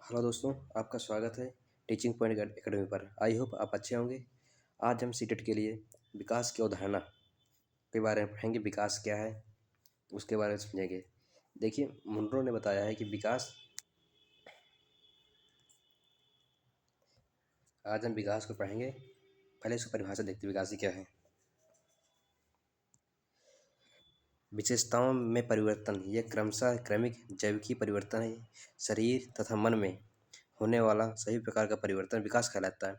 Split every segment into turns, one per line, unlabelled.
Hello दोस्तों, आपका स्वागत है टीचिंग पॉइंट एकेडमी पर। आई होप आप अच्छे होंगे। आज हम सीटेट के लिए विकास की अवधारणा के बारे में पढ़ेंगे। विकास क्या है उसके बारे में समझेंगे। देखिए, मुनरो ने बताया है कि विकास, आज हम विकास को पढ़ेंगे। पहले इसको परिभाषा देखते हैं, विकास ही क्या है। विशेषताओं में परिवर्तन, यह क्रमशः क्रमिक जैविकी परिवर्तन है। शरीर तथा मन में होने वाला सभी प्रकार का परिवर्तन विकास कहलाता है।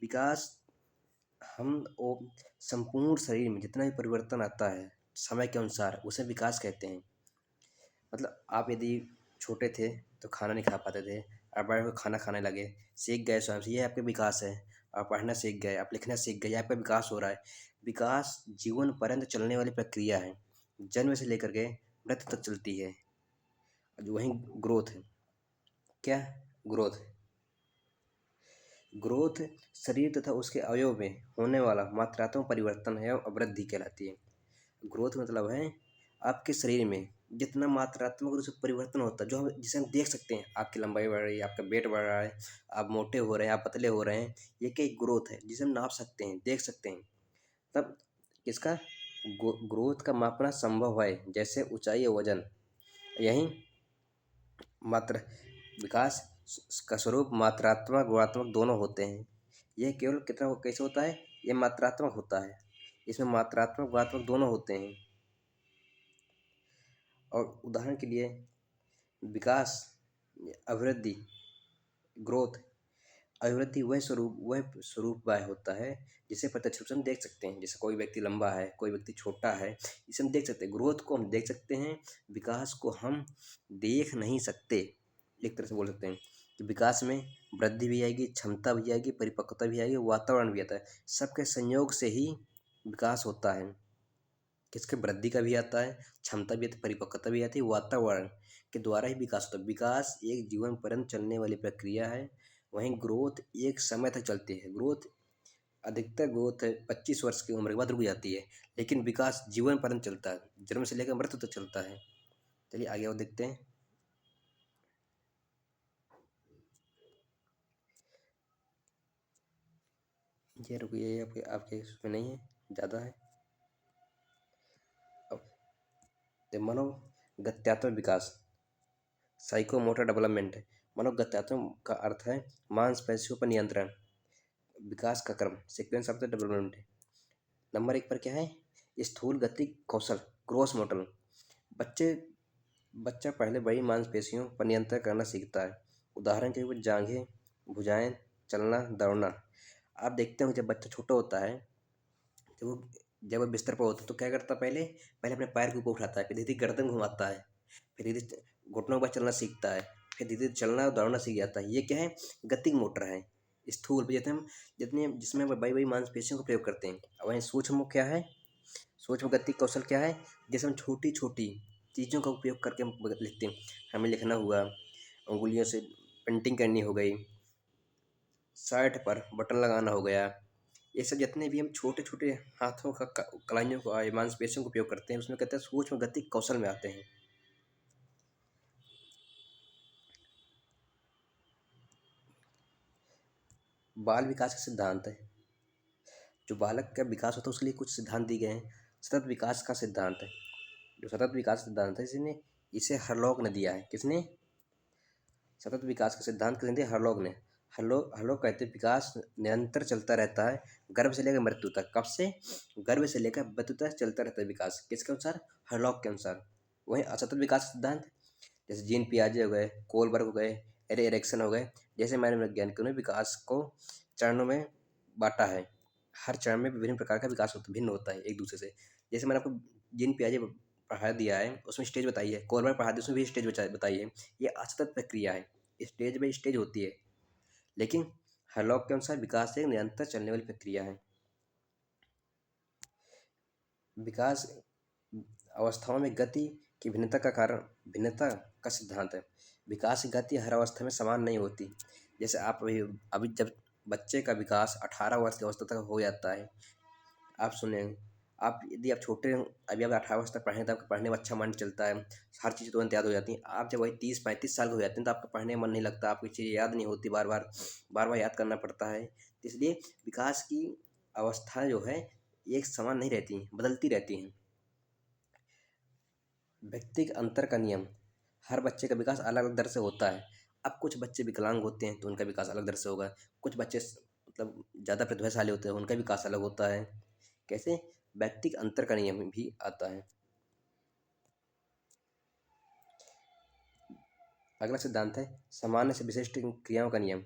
विकास हम वो संपूर्ण शरीर में जितना भी परिवर्तन आता है समय के अनुसार, उसे विकास कहते हैं। मतलब आप यदि छोटे थे तो खाना नहीं खा पाते थे, आप बड़े होकर खाना खाने लगे, सीख गए स्वयं से, ये आपका विकास है। आप पढ़ना सीख गए, आप लिखना सीख गए, ये आपका विकास हो रहा है। विकास जीवन पर्यंत चलने वाली प्रक्रिया है, जन्म से लेकर के मृत्यु तक चलती है। वहीं ग्रोथ है। क्या ग्रोथ? ग्रोथ शरीर तथा उसके अवयव में होने वाला मात्रात्मक परिवर्तन है और वृद्धि कहलाती है। ग्रोथ मतलब है आपके शरीर में जितना मात्रात्मक रूप से परिवर्तन होता है, जो हम जिसे हम देख सकते हैं। आपकी लंबाई बढ़ रही है, आपका वेट बढ़ रहा है, आप मोटे हो रहे हैं, आप पतले हो रहे हैं, ये क्या ग्रोथ है जिसे हम नाप सकते हैं, देख सकते हैं। तब इसका ग्रोथ का मापना संभव है, जैसे ऊंचाई और वजन। यही मात्र विकास का स्वरूप मात्रात्मक गुणात्मक दोनों होते हैं। यह केवल कितना कैसे होता है? यह मात्रात्मक होता है। इसमें मात्रात्मक गुणात्मक दोनों होते हैं। और उदाहरण के लिए विकास, अभिवृद्धि, ग्रोथ, अभिवृद्धि वह स्वरूप वह होता है जिसे प्रत्यक्ष रूप से हम देख सकते हैं। जैसे कोई व्यक्ति लंबा है, कोई व्यक्ति छोटा है, इसे हम देख सकते हैं। ग्रोथ को हम देख सकते हैं, विकास को हम देख नहीं सकते। एक तरह से बोल सकते हैं कि विकास में वृद्धि भी आएगी, क्षमता भी आएगी, परिपक्वता भी आएगी, वातावरण भी आता है। सबके संयोग से ही विकास होता है। किसके? वृद्धि का भी आता है, क्षमता भी आती है, परिपक्वता भी आती है, वातावरण के द्वारा ही विकास होता है। विकास एक जीवन पर्यंत चलने वाली प्रक्रिया है। वहीं ग्रोथ एक समय तक चलती है। ग्रोथ, अधिकतर ग्रोथ है 25 वर्ष की उम्र के बाद रुक जाती है, लेकिन विकास जीवन पर्यंत चलता है, जन्म से लेकर मृत्यु तक चलता है। चलिए आगे और देखते हैं। ये रुकिए, ये आपके आपके इसमें नहीं है, ज़्यादा है। अब मनोगत्यात्मक विकास, साइकोमोटर डेवलपमेंट है। मनोगत्यात्मक का अर्थ है मांसपेशियों पर नियंत्रण। विकास का क्रम, सीक्वेंस ऑफ द डेवलपमेंट है। नंबर 1 पर क्या है? स्थूल गति कौशल, ग्रोस मोटर। बच्चे बच्चा पहले बड़ी मांसपेशियों पर नियंत्रण करना सीखता है। उदाहरण के लिए जांघें, भुजाएं, चलना, दौड़ना। आप देखते हो जब बच्चा छोटा होता है, जब वो बिस्तर पर होता है तो क्या करता है? पहले पहले अपने पैर के ऊपर उठाता है, फिर धीरे धीरे गर्दन घुमाता है, फिर धीरे धीरे घुटनों पर चलना सीखता है, फिर धीरे धीरे चलना और दौड़ना सीख जाता है। ये क्या है? गतिक मोटर है। स्थूल पे जैसे हम जितने जिसमें बड़ी बड़ी मांसपेशियों का प्रयोग करते हैं। वहीं सूक्ष्म क्या है? सूक्ष्म गति कौशल क्या है? जैसे हम छोटी छोटी चीज़ों का उपयोग करके हम लिखते हैं। हमें लिखना हुआ, उंगलियों से पेंटिंग करनी हो गई, शर्ट पर बटन लगाना हो गया। ये सब जितने भी हम छोटे छोटे हाथों का कलाइयों को मांसपेशियों का उपयोग करते हैं, उसमें कहते हैं सूक्ष्म गति कौशल में आते हैं। बाल विकास का सिद्धांत है। जो बालक का विकास होता है उसके लिए कुछ सिद्धांत दिए गए हैं। सतत विकास का सिद्धांत है। जो सतत विकास सिद्धांत है, इसे हरलॉक ने दिया है। किसने? सतत विकास का सिद्धांत किसने दिया? हरलॉक ने। हरलॉक कहते हैं विकास निरंतर चलता रहता है, गर्भ से लेकर मृत्यु तक। कब से? गर्भ से लेकर मृत्यु तक चलता रहता है विकास। किसके अनुसार? हरलॉक के अनुसार। वहीं असतत विकास सिद्धांत, जैसे जीन पियाजे हो गए, कोलबर्ग हो गए, एरिक्सन हो गए, जैसे मानव वैज्ञानिकों ने विकास को चरणों में बांटा है। हर चरण में विभिन्न प्रकार का विकास भिन्न होता है एक दूसरे से। जैसे मैंने आपको जीन पियाजे पढ़ा दिया है, उसमें स्टेज बताई है। कोलबर्ग पढ़ा दिया, उसमें भी स्टेज बताई है। ये असतत प्रक्रिया है, स्टेज बाई स्टेज होती है। लेकिन हरलॉक के अनुसार विकास एक निरंतर चलने वाली प्रक्रिया है। विकास अवस्थाओं में गति की भिन्नता का कारण, भिन्नता का सिद्धांत है। विकास की गति हर अवस्था में समान नहीं होती। जैसे आप अभी अभी जब बच्चे का विकास 18 वर्ष की अवस्था तक हो जाता है, आप सुने आप यदि आप छोटे अभी आप 18 वर्ष तक पढ़ें तो आपका पढ़ने में अच्छा मन चलता है, हर चीज़ तुरंत याद हो जाती है। आप जब वही 30-35 साल के हो जाते हैं तो आपका पढ़ने में मन नहीं लगता, आपको चीज़ें याद नहीं होती, बार बार याद करना पड़ता है। तो इसलिए विकास की अवस्था जो है एक समान नहीं रहती, बदलती रहती हैं। व्यक्तिगत अंतर का नियम, हर बच्चे का विकास अलग अलग दर से होता है। अब कुछ बच्चे विकलांग होते हैं तो उनका विकास अलग दर से होगा, कुछ बच्चे मतलब ज़्यादा प्रतिभाशाली होते हैं उनका विकास अलग होता है। कैसे? व्यक्तिगत अंतर का नियम भी आता है। अगला सिद्धांत है सामान्य से विशिष्ट क्रियाओं का नियम।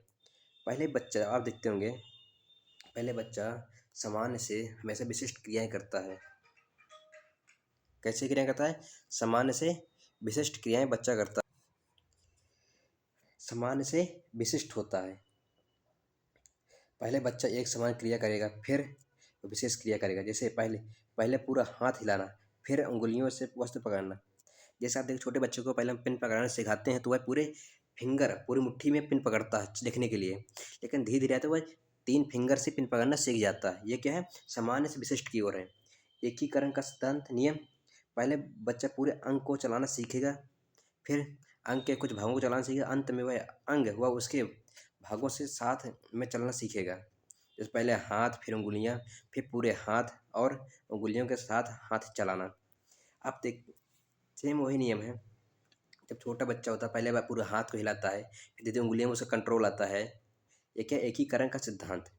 पहले बच्चा आप देखते होंगे, पहले बच्चा सामान्य से हमेशा विशिष्ट क्रियाएं करता है। कैसे क्रियाएं करता है? सामान्य से विशिष्ट क्रियाएं बच्चा करता है, सामान्य से विशिष्ट होता है। पहले बच्चा एक समान क्रिया करेगा, फिर विशेष क्रिया करेगा। जैसे पहले पहले पूरा हाथ हिलाना, फिर उंगलियों से वस्तु पकड़ना। जैसे आप देखो छोटे बच्चों को पहले हम पिन पकड़ना सिखाते हैं तो वह पूरे फिंगर पूरी मुट्ठी में पिन पकड़ता है लिखने के लिए, लेकिन धीरे धीरे आते वह 3 फिंगर से पिन पकड़ना सीख जाता है। ये क्या है? सामान्य से विशिष्ट की ओर है। एकीकरण का सिद्धांत नियम, पहले बच्चा पूरे अंक को चलाना सीखेगा, फिर अंक के कुछ भागों को चलाना सीखेगा, अंत में वह अंग वह उसके भागों से साथ में चलना सीखेगा। जैसे पहले हाथ, फिर उंगलियां, फिर पूरे हाथ और उंगलियों के साथ हाथ चलाना। आप देख सेम वही नियम है। जब छोटा बच्चा होता है पहले वह पूरे हाथ को हिलाता है, फिर धीरे उंगलियों में उसे कंट्रोल आता है। ये क्या? एकीकरण का सिद्धांत।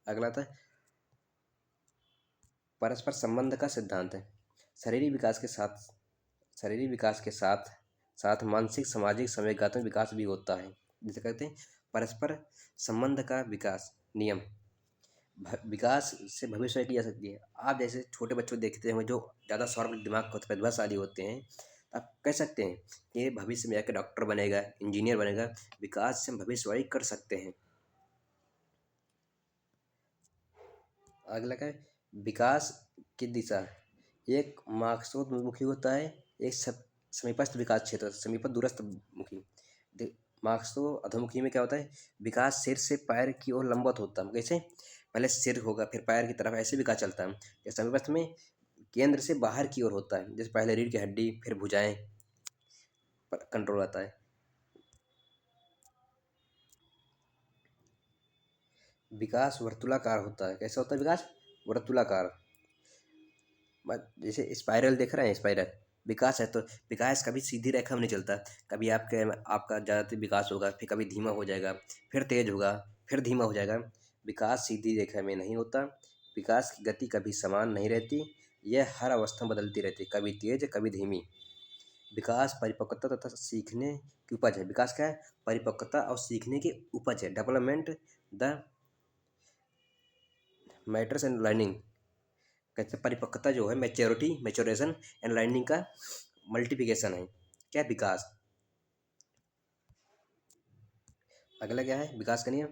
अगला था परस्पर संबंध का सिद्धांत है। शरीरी विकास के साथ शरीरी विकास के साथ साथ मानसिक, सामाजिक, संवेगात्मक विकास भी होता है। जिसे कहते हैं परस्पर संबंध का विकास नियम। विकास से भविष्य की जा सकती है। आप जैसे छोटे बच्चों को देखते हैं जो ज़्यादा शार्प दिमाग प्रतिभाशाली होते हैं, आप कह सकते हैं कि भविष्य में जाकर डॉक्टर बनेगा, इंजीनियर बनेगा। विकास से हम भविष्यवाणी कर सकते हैं। अगला क्या है? विकास की दिशा, एक मार्क्सोन्मुखी होता है, एक समीपस्थ विकास क्षेत्र, समीप दूरस्थ मुखी। मार्क्सो अधोमुखी में क्या होता है? विकास सिर से पैर की ओर लंबवत होता है। कैसे? पहले सिर होगा फिर पैर की तरफ, ऐसे विकास चलता है। या समीपस्थ में केंद्र से बाहर की ओर होता है, जैसे पहले रीढ़ की हड्डी फिर भुजाएं पर कंट्रोल आता है। विकास वर्तुलाकार होता है। कैसा होता है विकास? वर्तुलाकार। जैसे स्पाइरल देख रहे हैं, स्पाइरल विकास है तो विकास कभी सीधी रेखा में नहीं चलता। कभी आपका ज़्यादा विकास होगा, फिर कभी धीमा हो जाएगा, फिर तेज होगा, फिर धीमा हो जाएगा। विकास सीधी रेखा में नहीं होता। विकास की गति कभी समान नहीं रहती, यह हर अवस्था में बदलती रहती है, कभी तेज कभी धीमी। विकास परिपक्वता तथा सीखने की उपज है। विकास क्या है? परिपक्वता और सीखने की उपज है। Development the matters and learning. कहते हैं परिपक्वता जो है मैच्योरिटी, मैच्योरेशन एंड लर्निंग का मल्टीप्लिकेशन है। क्या? विकास। अगला क्या है? विकास का नियम,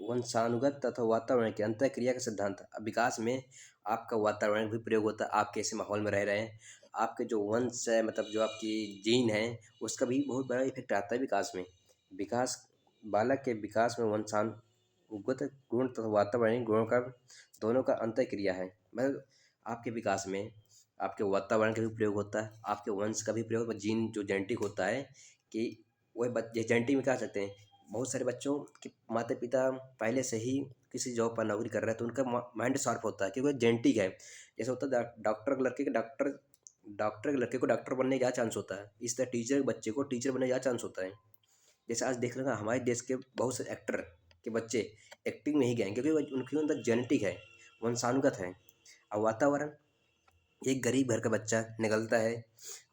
वंशानुगत तथा वातावरण की अंतर क्रिया का सिद्धांत। अब विकास में आपका वातावरण भी प्रयोग होता है। आप कैसे माहौल में रह रहे हैं, आपके जो वंश है मतलब जो आपकी जीन है उसका भी बहुत बड़ा इफेक्ट आता है विकास में। विकास, बालक के विकास में वंशानुगत गुण तथा वातावरणीय गुणों का दोनों का अंतर क्रिया है। मतलब आपके विकास में आपके वातावरण का भी प्रयोग होता है, आपके वंश का भी प्रयोग, जीन जो जेनेटिक होता है कि वह बच्चे जेनेटिक में क्या सकते हैं। बहुत सारे बच्चों के माता पिता पहले से ही किसी जॉब पर नौकरी कर रहे हैं तो उनका माइंड शार्प होता है क्योंकि जेनेटिक है। जैसे होता है डॉक्टर के लड़के के डॉक्टर के लड़के को डॉक्टर बनने का चांस होता है, इस तरह टीचर के बच्चे को टीचर बनने का चांस होता है। जैसे आज देख लेगा हमारे देश के बहुत से एक्टर के बच्चे एक्टिंग में ही गए क्योंकि उनके अंदर जेनेटिक है, वंशानुगत है। और वातावरण, एक गरीब घर का बच्चा निकलता है,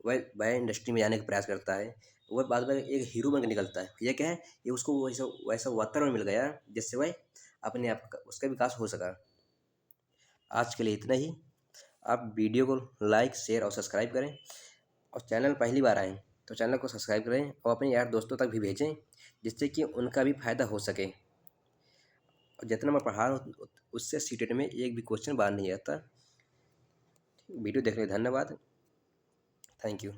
वह इंडस्ट्री में जाने का प्रयास करता है, वह बाद में एक हीरो बन के निकलता है। ये क्या है? ये उसको वैसा वैसा वातावरण मिल गया जिससे वह अपने आप का उसका विकास हो सका। आज के लिए इतना ही। आप वीडियो को लाइक, शेयर और सब्सक्राइब करें, और चैनल पहली बार आएँ तो चैनल को सब्सक्राइब करें और अपने यार दोस्तों तक भी भेजें जिससे कि उनका भी फायदा हो सके। और जितना मैं पढ़ा रहा हूँ उससे सीटेट में एक भी क्वेश्चन बाहर नहीं आता। वीडियो देखने के लिए धन्यवाद। Thank you.